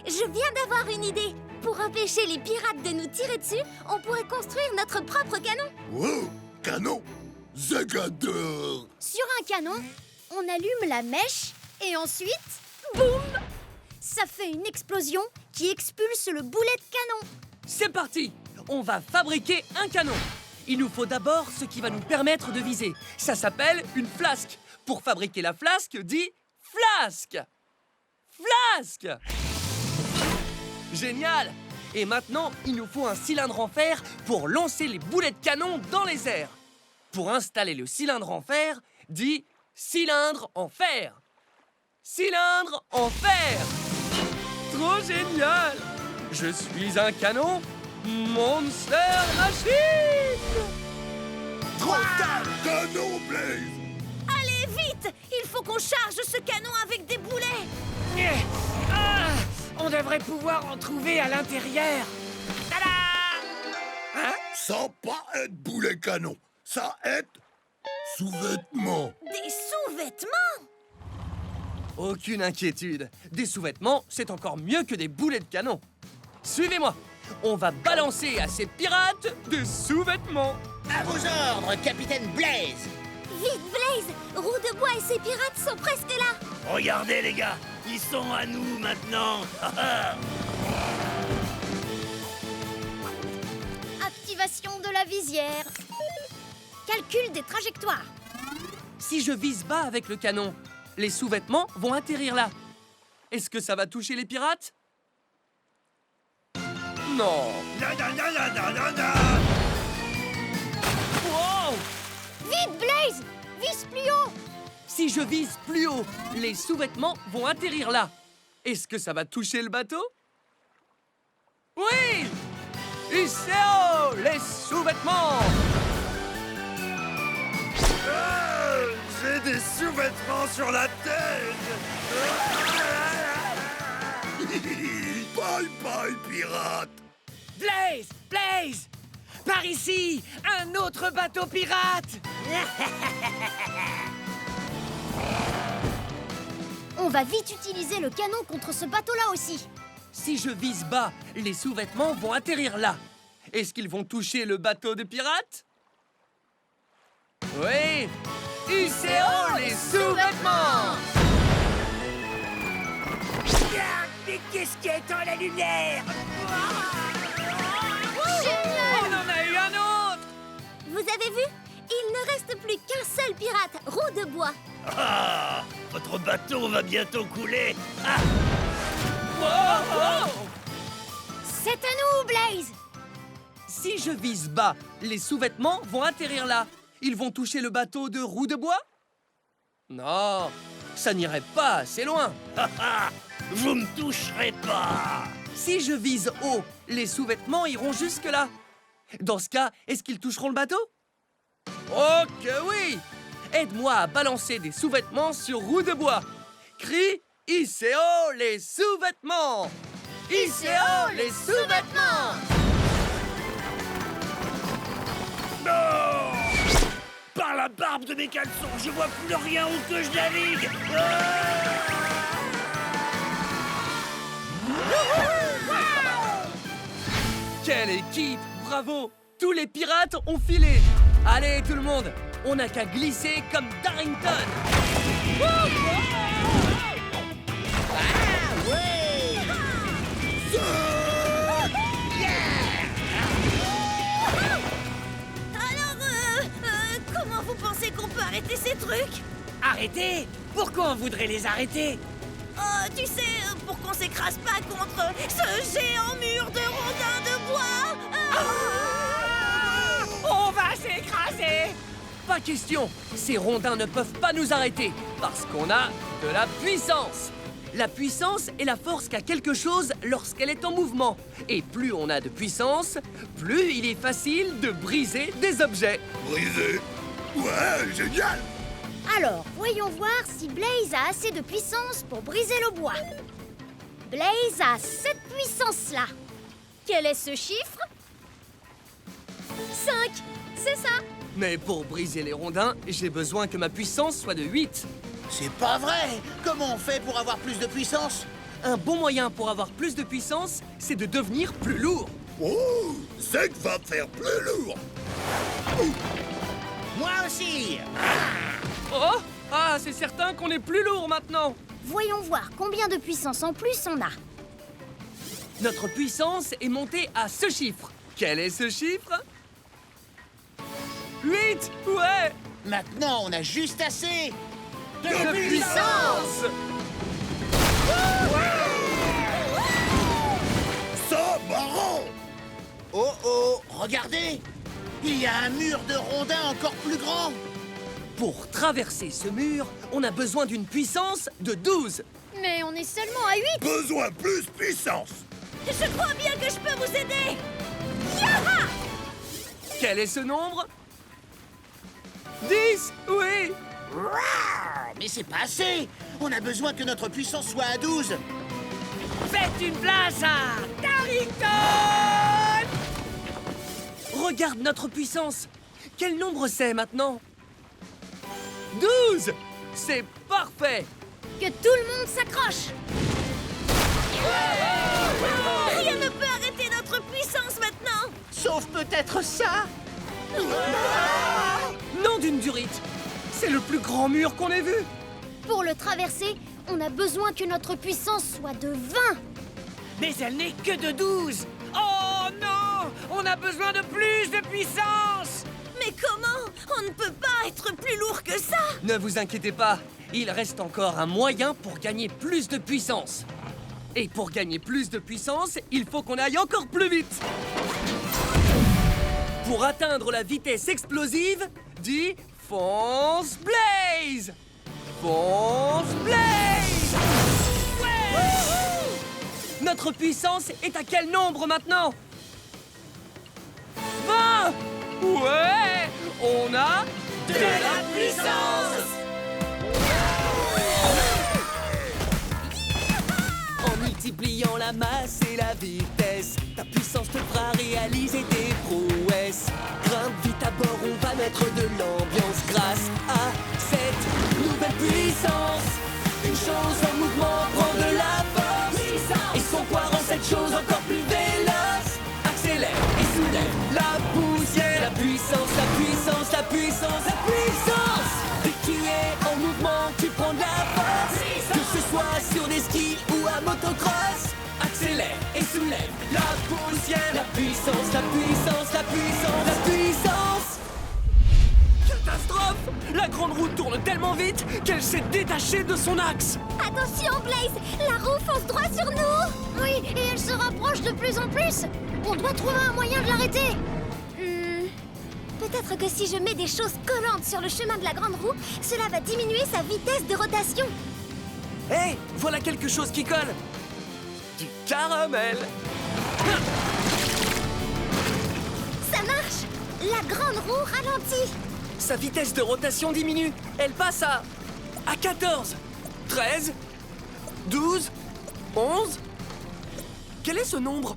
Je viens d'avoir une idée. Pour empêcher les pirates de nous tirer dessus, on pourrait construire notre propre canon. Wow, canon, j'adore. Sur un canon, on allume la mèche et ensuite, boum! Ça fait une explosion qui expulse le boulet de canon. C'est parti! On va fabriquer un canon. Il nous faut d'abord ce qui va nous permettre de viser. Ça s'appelle une flasque. Pour fabriquer la flasque, dis flasque! Flasque! Génial! Et maintenant, il nous faut un cylindre en fer pour lancer les boulets de canon dans les airs. Pour installer le cylindre en fer, dis cylindre en fer. Cylindre en fer! Trop génial! Je suis un canon Monster Machine! Trop tard, canon Blaze. Allez, vite! Il faut qu'on charge ce canon avec des boulets. On devrait pouvoir en trouver à l'intérieur. Tada! Hein? Ça pas être boulet canon, ça être sous-vêtements. Des sous-vêtements? Aucune inquiétude. Des sous-vêtements, c'est encore mieux que des boulets de canon. Suivez-moi. On va balancer à ces pirates des sous-vêtements. À vos ordres, capitaine Blaze. Vite, Blaze! Roue de bois et ses pirates sont presque là. Regardez les gars, ils sont à nous maintenant. Activation de la visière. Calcul des trajectoires. Si je vise bas avec le canon, les sous-vêtements vont atterrir là. Est-ce que ça va toucher les pirates? Non. Wow! Vite, Blaze! Vise plus haut! Si je vise plus haut, les sous-vêtements vont atterrir là. Est-ce que ça va toucher le bateau? Oui! ICO, les sous-vêtements! J'ai des sous-vêtements sur la tête. Bye bye pirate. Blaze! Blaze! Par ici, un autre bateau pirate! On va vite utiliser le canon contre ce bateau-là aussi. Si je vise bas, les sous-vêtements vont atterrir là. Est-ce qu'ils vont toucher le bateau des pirates? Oui! ICO, les sous-vêtements! Mais qu'est-ce qui éteint la lumière? Génial! On en a eu un autre! Vous avez vu? Il ne reste plus qu'un seul pirate, Roue de bois. Ah, votre bateau va bientôt couler. Ah, C'est à nous, Blaze! Si je vise bas, les sous-vêtements vont atterrir là. Ils vont toucher le bateau de Roue de bois? Non, ça n'irait pas assez loin. vous me toucherez pas. Si je vise haut, les sous-vêtements iront jusque-là. Dans ce cas, est-ce qu'ils toucheront le bateau? Oh que oui! Aide-moi à balancer des sous-vêtements sur Roue de bois. Crie ICO, les sous-vêtements! ICO, les sous-vêtements! Non! Par la barbe de mes caleçons, je vois plus rien où que je navigue. Quelle équipe! Bravo! Tous les pirates ont filé! Allez, tout le monde! On n'a qu'à glisser comme Darrington! Alors, comment vous pensez qu'on peut arrêter ces trucs? Arrêtez! Pourquoi on voudrait les arrêter? Tu sais, pour qu'on s'écrase pas contre ce géant mur de rondins de bois. On va s'écraser! Pas question! Ces rondins ne peuvent pas nous arrêter, parce qu'on a de la puissance! La puissance est la force qu'a quelque chose lorsqu'elle est en mouvement. Et plus on a de puissance, plus il est facile de briser des objets. Brisé. Ouais, génial. Alors, voyons voir si Blaze a assez de puissance pour briser le bois. Blaze a cette puissance-là. Quel est ce chiffre? 5, c'est ça. Mais pour briser les rondins, j'ai besoin que ma puissance soit de 8. C'est pas vrai. Comment on fait pour avoir plus de puissance? Un bon moyen pour avoir plus de puissance, c'est de devenir plus lourd. Oh, Zeg va faire plus lourd. Moi aussi. Oh! Ah, c'est certain qu'on est plus lourd maintenant. Voyons voir combien de puissance en plus on a. Notre puissance est montée à ce chiffre. Quel est ce chiffre? 8! Ouais! Maintenant, on a juste assez De puissance! Ça, marrant. Oh oh, regardez! Il y a un mur de rondins encore plus grand! Pour traverser ce mur, on a besoin d'une puissance de 12. Mais on est seulement à 8. Besoin plus puissance. Je crois bien que je peux vous aider. Quel est ce nombre? 10! Oui! Mais c'est pas assez! On a besoin que notre puissance soit à 12! Faites une place à Darrington! Regarde notre puissance. Quel nombre c'est maintenant? 12! C'est parfait! Que tout le monde s'accroche. Rien ne peut arrêter notre puissance maintenant. Sauf peut-être ça! Nom d'une durite! C'est le plus grand mur qu'on ait vu! Pour le traverser, on a besoin que notre puissance soit de 20. Mais elle n'est que de 12! Oh non! On a besoin de plus de puissance! Mais comment? On ne peut pas être plus lourd que ça. Ne vous inquiétez pas, il reste encore un moyen pour gagner plus de puissance. Et pour gagner plus de puissance, il faut qu'on aille encore plus vite. Pour atteindre la vitesse explosive, dis fonce Blaze! Fonce Blaze! Notre puissance est à quel nombre maintenant? 20! Ouais! On a de la puissance! En multipliant la masse et la vitesse, ta puissance te fera réaliser tes prouesses. Grimpe vite à bord, on va mettre de l'ambiance grâce à cette nouvelle puissance. Une chose en mouvement prend de la force, et son poids rend cette chose encore plus véloce. Accélère et soulève la poussière. La puissance, la puissance, la puissance, la puissance. Dès que tu es en mouvement, tu prends de la force. Que ce soit sur des skis ou à motocross. Accélère et soulève la poussière. La puissance, la puissance, la puissance, la puissance. Catastrophe! La grande roue tourne tellement vite qu'elle s'est détachée de son axe. Attention, Blaze, la roue fonce droit sur nous. Oui, et elle se rapproche de plus en plus. On doit trouver un moyen de l'arrêter. Peut-être que si je mets des choses collantes sur le chemin de la grande roue, cela va diminuer sa vitesse de rotation. Hé, voilà quelque chose qui colle. Du caramel. Ça marche. La grande roue ralentit. Sa vitesse de rotation diminue. Elle passe à 14, 13, 12, 11. Quel est ce nombre?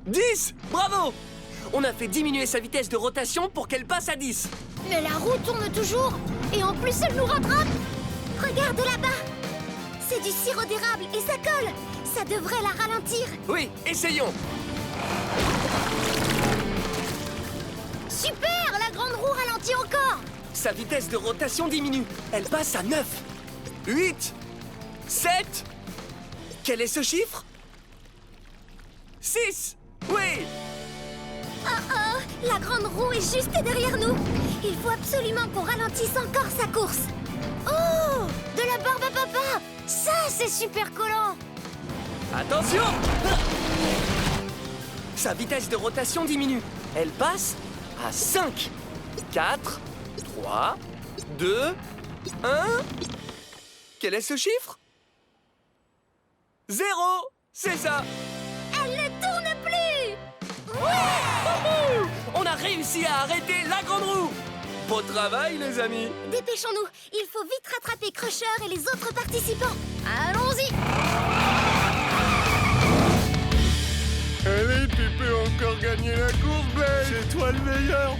10. Bravo! On a fait diminuer sa vitesse de rotation pour qu'elle passe à 10. Mais la roue tourne toujours. Et en plus, elle nous rattrape. Regarde là-bas. C'est du sirop d'érable et ça colle. Ça devrait la ralentir. Oui, essayons. Super, la grande roue ralentit encore. Sa vitesse de rotation diminue. Elle passe à 9, 8, 7. Quel est ce chiffre? 6. Oui. Oh, la grande roue est juste derrière nous. Il faut absolument qu'on ralentisse encore sa course. Oh, de la barbe à papa. Ça, c'est super collant. Attention! Sa vitesse de rotation diminue. Elle passe à 5, 4, 3, 2, 1. Quel est ce chiffre? 0. C'est ça. Elle ne tourne plus. Wouhou! On a réussi à arrêter la grande roue. Beau travail, les amis. Dépêchons-nous. Il faut vite rattraper Crusher et les autres participants. Allons-y. Allez, tu peux encore gagner la course, Blaze. C'est toi le meilleur.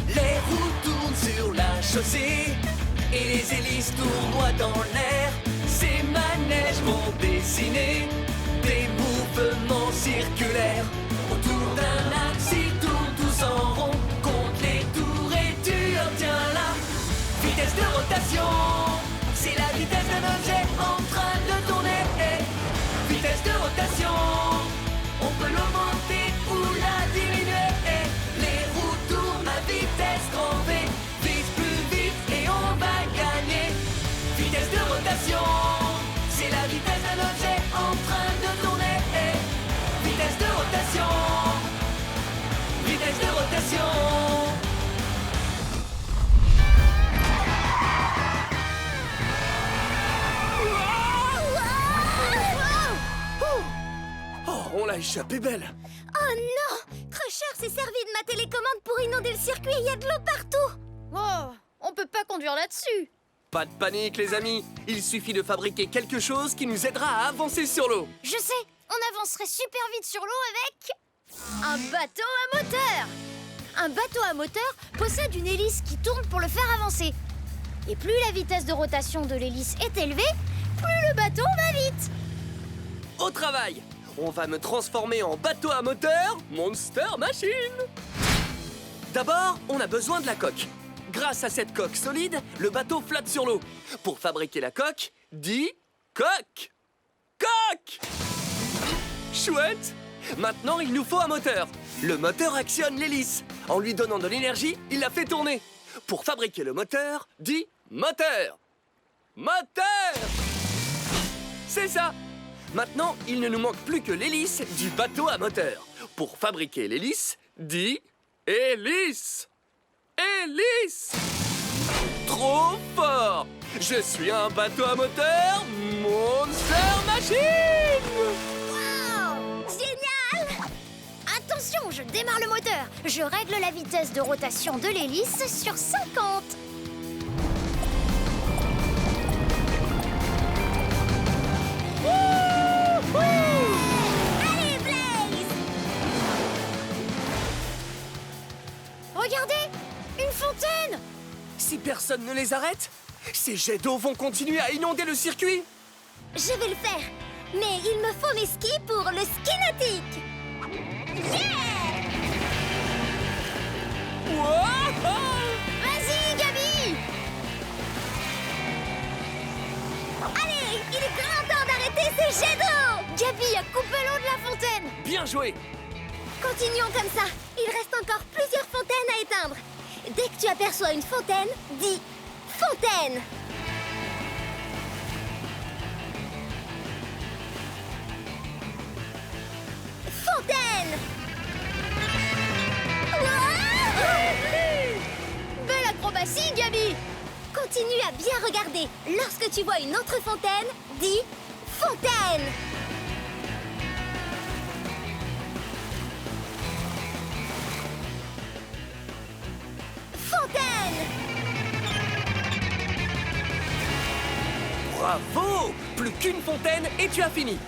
Les roues tournent sur la chaussée et les hélices tournoient dans l'air. Ces manèges vont dessiner des mouvements circulaires autour d'un axe. Ils tournent tous en rond, compte les tours et tu obtiens la vitesse de rotation. C'est la vitesse d'un objet en train de tourner. Vitesse de rotation, on peut l'augmenter ou la diminuer. Les roues tournent à vitesse grand V, vise plus vite et on va gagner. Vitesse de rotation, c'est la vitesse d'un objet en train de tourner. Vitesse de rotation, vitesse de rotation. Oh, on l'a échappé belle. Oh non! Crusher s'est servi de ma télécommande pour inonder le circuit et il y a de l'eau partout! Oh, on peut pas conduire là-dessus. Pas de panique les amis, il suffit de fabriquer quelque chose qui nous aidera à avancer sur l'eau. Je sais, on avancerait super vite sur l'eau avec un bateau à moteur. Un bateau à moteur possède une hélice qui tourne pour le faire avancer. Et plus la vitesse de rotation de l'hélice est élevée, plus le bateau va vite. Au travail, on va me transformer en bateau à moteur Monster Machine. D'abord, on a besoin de la coque. Grâce à cette coque solide, le bateau flotte sur l'eau. Pour fabriquer la coque, dit coque. Coque! Chouette! Maintenant, il nous faut un moteur. Le moteur actionne l'hélice. En lui donnant de l'énergie, il la fait tourner. Pour fabriquer le moteur, dit moteur. Moteur! C'est ça! Maintenant, il ne nous manque plus que l'hélice du bateau à moteur. Pour fabriquer l'hélice, dit hélice. Hélice! Trop fort! Je suis un bateau à moteur Monster Machine! Wow! Génial! Attention, je démarre le moteur. Je règle la vitesse de rotation de l'hélice sur 50. Allez, Blaze! Regardez! Une fontaine! Si personne ne les arrête, ces jets d'eau vont continuer à inonder le circuit. Je vais le faire, mais il me faut mes skis pour le ski nautique. Yeah! Wow! Vas-y, Gabi! Allez, il est grand temps d'arrêter ces jets d'eau! Gabi a coupé l'eau de la fontaine! Bien joué! Continuons comme ça. Il reste encore plusieurs fontaines à éteindre. Dès que tu aperçois une fontaine, dis « fontaine ». Fontaine! Belle acrobatie, Gabi! Continue à bien regarder. Lorsque tu vois une autre fontaine, dis « fontaine ». Fontaine! Bravo! Plus qu'une fontaine et tu as fini.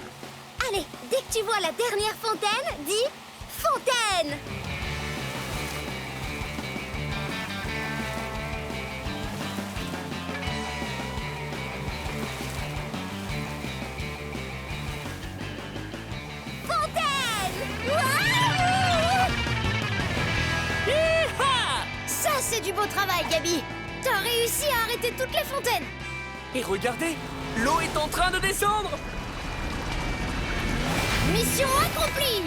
Allez, dès que tu vois la dernière fontaine, dis « fontaine ». Ça, c'est du beau travail, Gabi! T'as réussi à arrêter toutes les fontaines! Et regardez, l'eau est en train de descendre. Mission accomplie!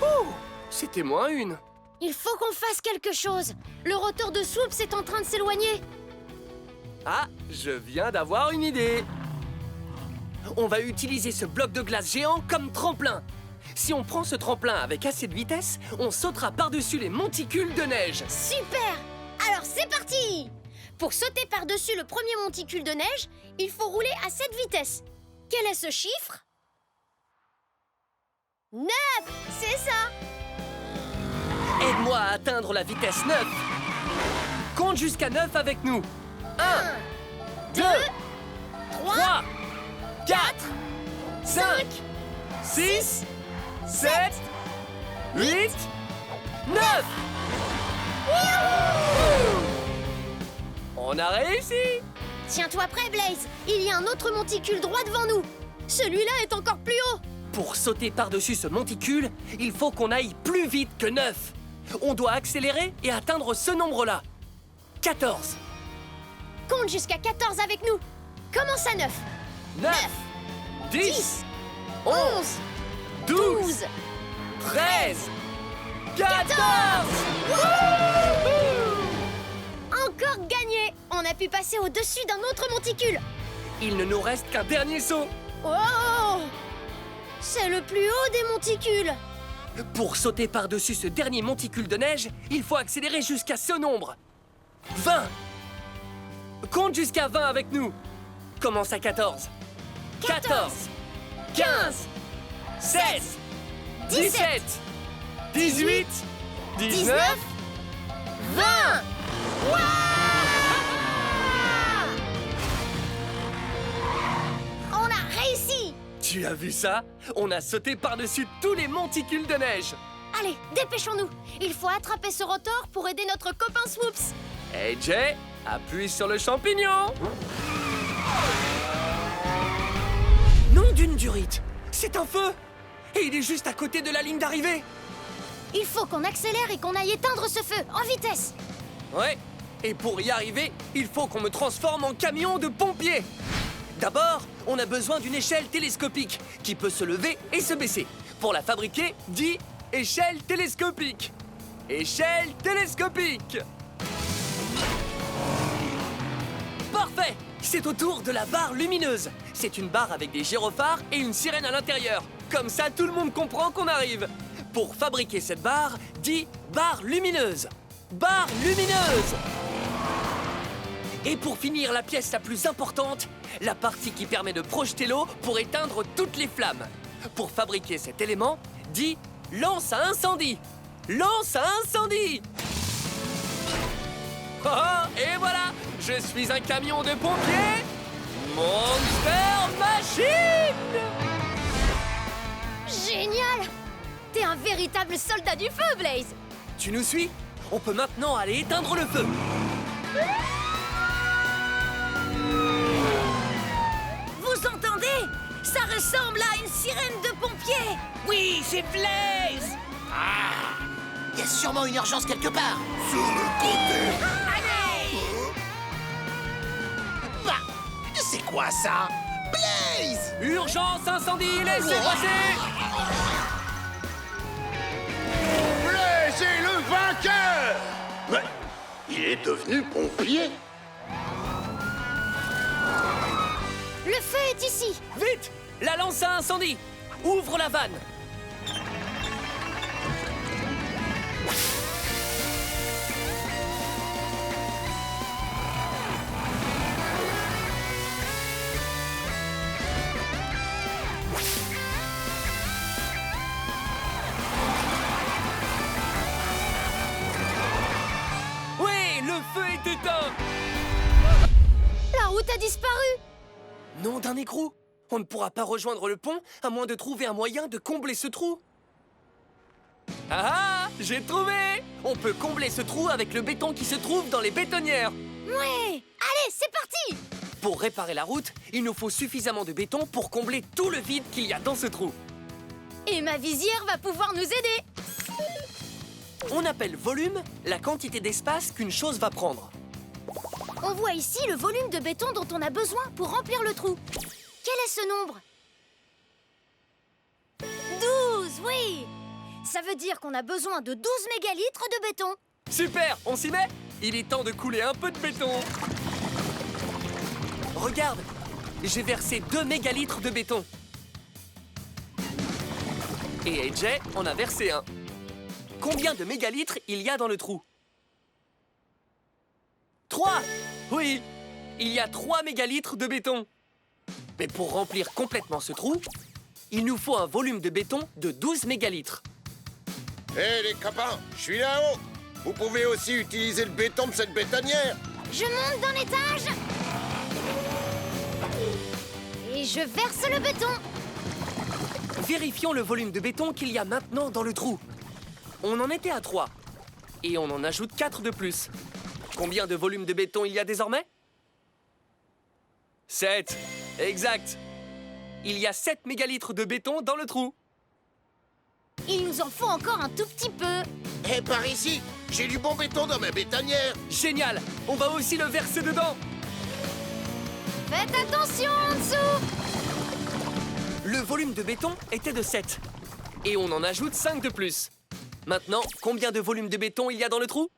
Ouh, c'était moins une. Il faut qu'on fasse quelque chose! Le rotor de Swoops est en train de s'éloigner! Ah, je viens d'avoir une idée. On va utiliser ce bloc de glace géant comme tremplin. Si on prend ce tremplin avec assez de vitesse, on sautera par-dessus les monticules de neige. Super! Alors c'est parti! Pour sauter par-dessus le premier monticule de neige, il faut rouler à cette vitesse. Quel est ce chiffre? 9! C'est ça! Aide-moi à atteindre la vitesse 9. Compte jusqu'à 9 avec nous. 1, 2, 3, 4, 5, 6, 7, 8, 9. On a réussi! Tiens-toi prêt, Blaze. Il y a un autre monticule droit devant nous. Celui-là est encore plus haut. Pour sauter par-dessus ce monticule, il faut qu'on aille plus vite que 9. On doit accélérer et atteindre ce nombre-là. 14. Compte jusqu'à 14 avec nous. Commence à 9. 9. 10. 11. 12. 13. 14. Encore gagné. On a pu passer au-dessus d'un autre monticule. Il ne nous reste qu'un dernier saut. Oh! C'est le plus haut des monticules. Pour sauter par-dessus ce dernier monticule de neige, il faut accélérer jusqu'à ce nombre. 20. Compte jusqu'à 20 avec nous. Commence à 14. 14. 15. 16. 17. 18. 19. 20. Wouah! On a réussi. Tu as vu ça? On a sauté par-dessus tous les monticules de neige. Allez, dépêchons-nous. Il faut attraper ce rotor pour aider notre copain Swoops. Hey Jay, appuie sur le champignon. Nom d'une durite. C'est un feu. Et il est juste à côté de la ligne d'arrivée. Il faut qu'on accélère et qu'on aille éteindre ce feu, en vitesse. Ouais. Et pour y arriver, il faut qu'on me transforme en camion de pompier. D'abord, on a besoin d'une échelle télescopique qui peut se lever et se baisser. Pour la fabriquer, dis échelle télescopique. Échelle télescopique. Parfait! C'est au tour de la barre lumineuse. C'est une barre avec des gyrophares et une sirène à l'intérieur. Comme ça, tout le monde comprend qu'on arrive. Pour fabriquer cette barre, dis barre lumineuse. Barre lumineuse! Et pour finir, la pièce la plus importante, la partie qui permet de projeter l'eau pour éteindre toutes les flammes. Pour fabriquer cet élément, dis lance à incendie. Lance à incendie! Oh, oh, et voilà, je suis un camion de pompiers, Monster Machine! Génial! T'es un véritable soldat du feu, Blaze. Tu nous suis? On peut maintenant aller éteindre le feu. Vous entendez? Ça ressemble à une sirène de pompiers. Oui, c'est Blaze. Il y a sûrement une urgence quelque part. Sur le côté. Bah, c'est quoi ça? Blaze! Urgence incendie, laissez passer! Blaze est le vainqueur! Mais il est devenu pompier? Le feu est ici. Vite! La lance à incendie! Ouvre la vanne! Oui, le feu est éteint! La route a disparu. Nom d'un écrou! On ne pourra pas rejoindre le pont à moins de trouver un moyen de combler ce trou. Ah ah! J'ai trouvé! On peut combler ce trou avec le béton qui se trouve dans les bétonnières. Ouais. Allez, c'est parti. Pour réparer la route, il nous faut suffisamment de béton pour combler tout le vide qu'il y a dans ce trou. Et ma visière va pouvoir nous aider. On appelle volume la quantité d'espace qu'une chose va prendre. On voit ici le volume de béton dont on a besoin pour remplir le trou. Quel est ce nombre? 12, oui. Ça veut dire qu'on a besoin de 12 mégalitres de béton. Super, on s'y met? Il est temps de couler un peu de béton. Regarde, j'ai versé 2 mégalitres de béton. Et AJ en a versé 1. Combien de mégalitres il y a dans le trou? 3! Oui, il y a 3 mégalitres de béton. Mais pour remplir complètement ce trou, il nous faut un volume de béton de 12 mégalitres. Hé les copains, je suis là-haut. Vous pouvez aussi utiliser le béton de cette bétonnière. Je monte dans l'étage. Et je verse le béton. Vérifions le volume de béton qu'il y a maintenant dans le trou. On en était à 3. Et on en ajoute 4 de plus. Combien de volume de béton il y a désormais? 7. Exact. Il y a 7 mégalitres de béton dans le trou. Il nous en faut encore un tout petit peu. Et par ici, j'ai du bon béton dans ma bétonnière. Génial. On va aussi le verser dedans. Faites attention en dessous. Le volume de béton était de 7. Et on en ajoute 5 de plus. Maintenant, combien de volume de béton il y a dans le trou?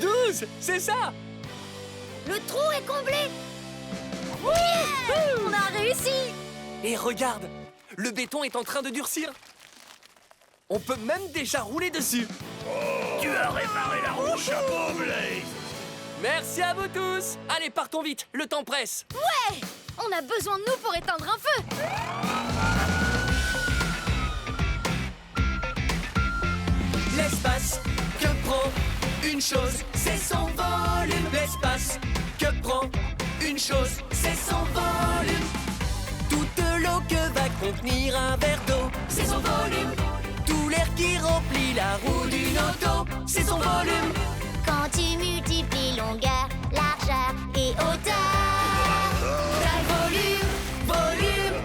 12. C'est ça. Le trou est comblé. Yeah, on a réussi. Et regarde, le béton est en train de durcir. On peut même déjà rouler dessus. Tu as réparé la roue, chapeau, Blaze. Merci à vous tous. Allez, partons vite, le temps presse. Ouais, on a besoin de nous pour éteindre un feu. L'espace que prend une chose, c'est son volume. L'espace que prend une chose, c'est son volume. Toute l'eau que va contenir un verre d'eau, c'est son volume. Tout l'air qui remplit la roue d'une auto, c'est son volume. Quand tu multiplies longueur, largeur et hauteur, T'as volume, volume.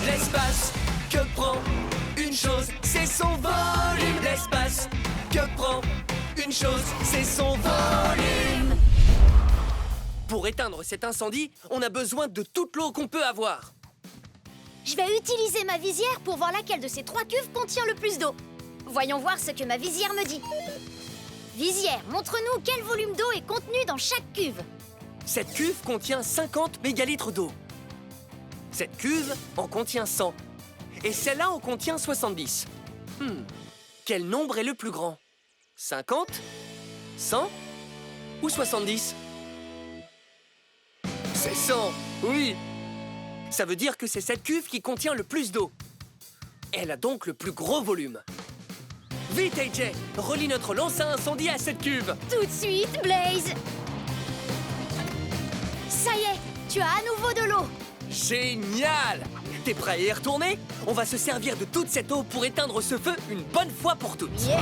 L'espace que prend une chose, c'est son volume. L'espace que prend une chose, c'est son volume. Pour éteindre cet incendie, on a besoin de toute l'eau qu'on peut avoir. Je vais utiliser ma visière pour voir laquelle de ces 3 cuves contient le plus d'eau. Voyons voir ce que ma visière me dit. Visière, montre-nous quel volume d'eau est contenu dans chaque cuve. Cette cuve contient 50 mégalitres d'eau. Cette cuve en contient 100. Et celle-là en contient 70. Quel nombre est le plus grand? 50, 100 ou 70? C'est 100, oui. Ça veut dire que c'est cette cuve qui contient le plus d'eau. Elle a donc le plus gros volume. Vite, AJ, relie notre lance à incendie à cette cuve. Tout de suite, Blaze. Ça y est, tu as à nouveau de l'eau. Génial! T'es prêt à y retourner? On va se servir de toute cette eau pour éteindre ce feu une bonne fois pour toutes. Yeah!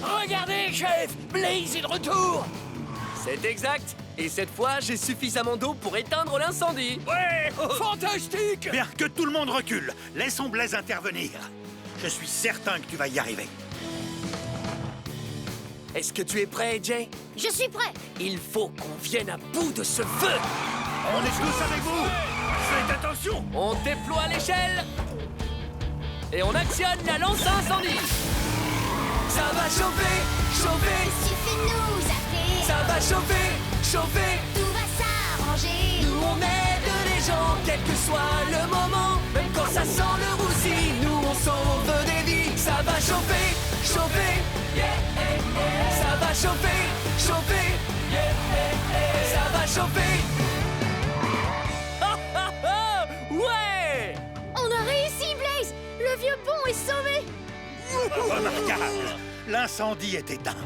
Regardez, chef, Blaze est de retour. C'est exact. Et cette fois, j'ai suffisamment d'eau pour éteindre l'incendie. Ouais. Fantastique. Bien, que tout le monde recule. Laissons Blaze intervenir. Je suis certain que tu vas y arriver. Est-ce que tu es prêt, AJ? Je suis prêt. Il faut qu'on vienne à bout de ce feu. On est tous avec vous. Faites attention. On déploie l'échelle. Et on actionne la lance à incendie. Ça va chauffer, chauffer. suffit de nous appeler. Ça va chauffer, chauffer. Tout va s'arranger. Nous on aide les gens, quel que soit le moment. Même quand ça sent le roussi, nous on sauve des vies. Ça va chauffer, chauffer. Ça va chauffer, chauffer. Ça va chauffer. Ouais! On a réussi, Blaze. Le vieux pont est sauvé. Remarquable. L'incendie est éteint.